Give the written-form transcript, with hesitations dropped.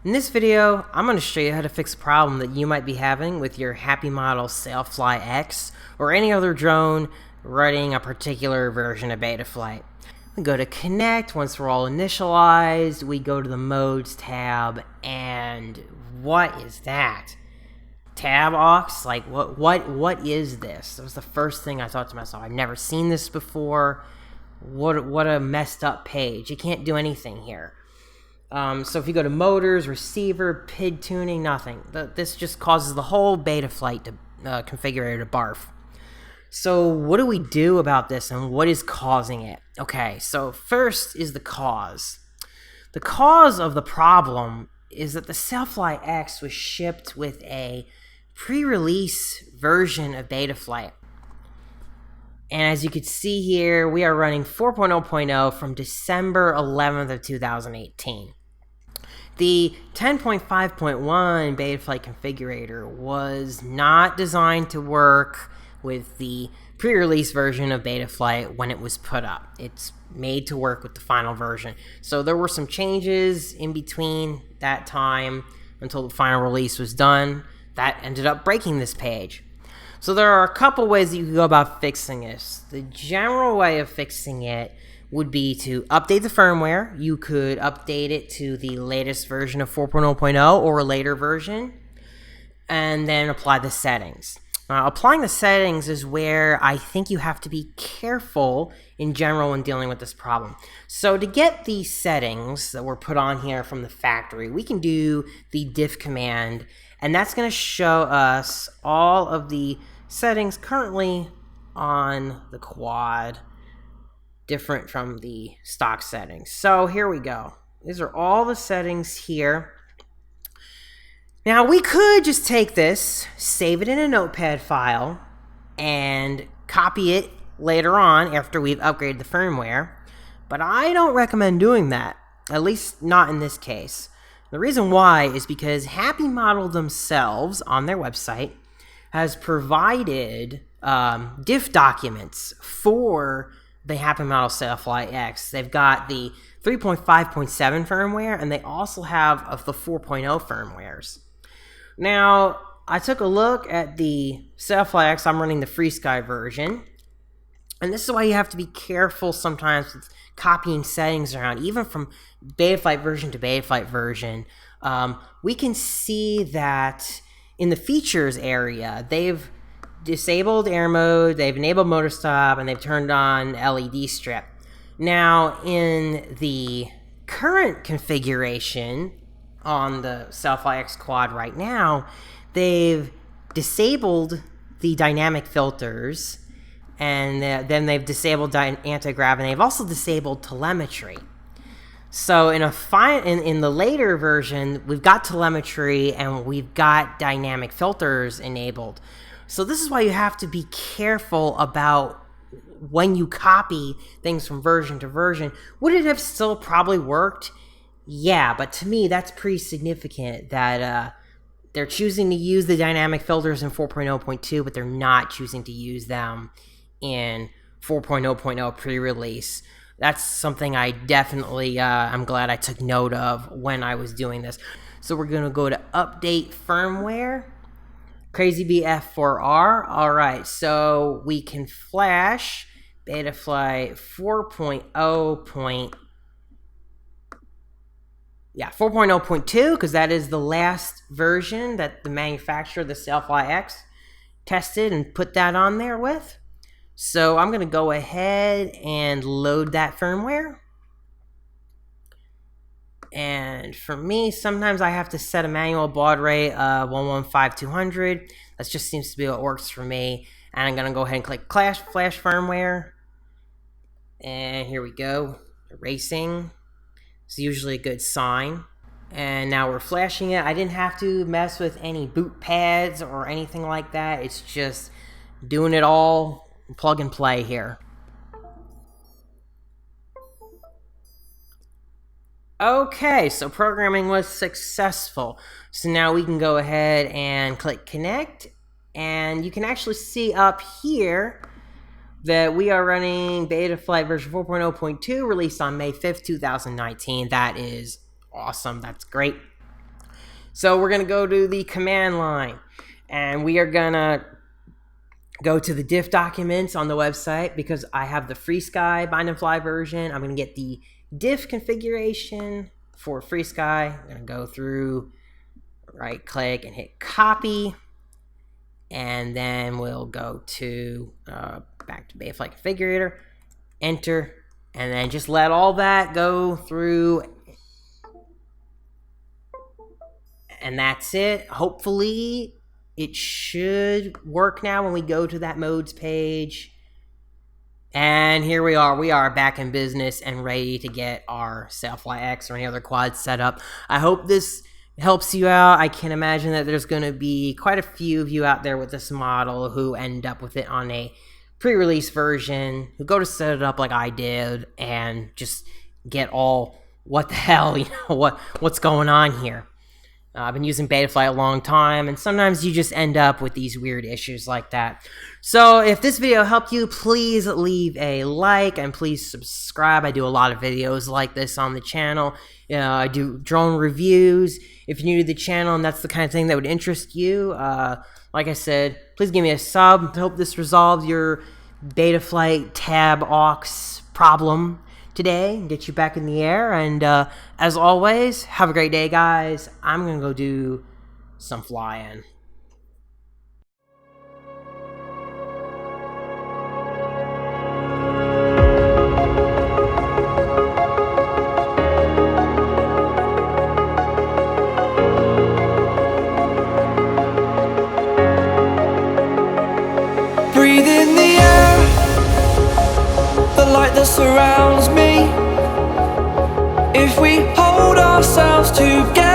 In this video, I'm going to show you how to fix a problem that you might be having with your happymodel SailFly-X or any other drone running a particular version of Betaflight. We go to connect. Once we're all initialized, we go to the modes tab, and what is that? tAUX? Like what is this? That was the first thing I thought to myself. I've never seen this before. What a messed up page. You can't do anything here. So if you go to motors, receiver, PID tuning, nothing. This just causes the whole Betaflight configurator to barf. So what do we do about this, and what is causing it? Okay, so first is the cause. The cause of the problem is that the SailFly-X was shipped with a pre-release version of Betaflight. And as you can see here, we are running 4.0.0 from December 11th of 2018. The 10.5.1 Betaflight configurator was not designed to work with the pre-release version of Betaflight when it was put up. It's made to work with the final version. So there were some changes in between that time until the final release was done that ended up breaking this page. So there are a couple ways that you can go about fixing this. The general way of fixing it would be to update the firmware. You could update it to the latest version of 4.0.0 or a later version, and then apply the settings. Applying the settings is where I think you have to be careful in general when dealing with this problem. So to get the settings that were put on here from the factory, we can do the diff command, and that's going to show us all of the settings currently on the quad, different from the stock settings. So here we go. These are all the settings here. Now we could just take this, save it in a notepad file, and copy it later on after we've upgraded the firmware, but I don't recommend doing that, at least not in this case. The reason why is because happymodel themselves on their website has provided diff documents for the happymodel SailFly-X. They've got the 3.5.7 firmware, and they also have of the 4.0 firmwares. Now, I took a look at the SailFly-X. I'm running the FreeSky version, and this is why you have to be careful sometimes with copying settings around, even from Betaflight version to Betaflight version. We can see that in the features area, they've disabled air mode, they've enabled motor stop, and they've turned on LED strip. Now, in the current configuration on the SailFly-X quad right now, they've disabled the dynamic filters, and then they've disabled anti-grav, and they've also disabled telemetry. So in the later version, we've got telemetry and we've got dynamic filters enabled. So this is why you have to be careful about when you copy things from version to version. Would it have still probably worked? Yeah, but to me, that's pretty significant that they're choosing to use the dynamic filters in 4.0.2, but they're not choosing to use them in 4.0.0 pre-release. That's something I definitely, I'm glad I took note of when I was doing this. So we're going to go to update firmware, Crazy BF4R. All right, so we can flash Betaflight 4.0.2, because that is the last version that the manufacturer, the SailFly-X, tested and put that on there with. So I'm going to go ahead and load that firmware. And for me, sometimes I have to set a manual baud rate of 115200. That just seems to be what works for me. And I'm going to go ahead and click flash firmware. And here we go. Erasing. It's usually a good sign. And now we're flashing it. I didn't have to mess with any boot pads or anything like that. It's just doing it all plug and play here. Okay, so programming was successful. So now we can go ahead and click connect, and you can actually see up here that we are running Betaflight version 4.0.2, released on May 5th, 2019. That is awesome. That's great. So we're going to go to the command line, and we are going to go to the diff documents on the website because I have the FreeSky bind and fly version. I'm going to get the diff configuration for FreeSky. I'm going to go through, right click and hit copy, and then we'll go to back to Betaflight configurator, enter, and then just let all that go through, and that's it. Hopefully it should work now when we go to that modes page. And here we are back in business and ready to get our SailFly-X or any other quad set up. I hope this helps you out. I can imagine that there's going to be quite a few of you out there with this model who end up with it on a pre-release version, who go to set it up like I did and just get all, what the hell, what's going on here. I've been using Betaflight a long time, and sometimes you just end up with these weird issues like that. So if this video helped you, please leave a like and please subscribe. I do a lot of videos like this on the channel. I do drone reviews. If you're new to the channel and that's the kind of thing that would interest you, like I said, please give me a sub. I hope this resolves your Betaflight tabAux problem today and get you back in the air. And as always, have a great day, guys. I'm gonna go do some flying. Breathe in the air, the light that surrounds me. If we hold ourselves together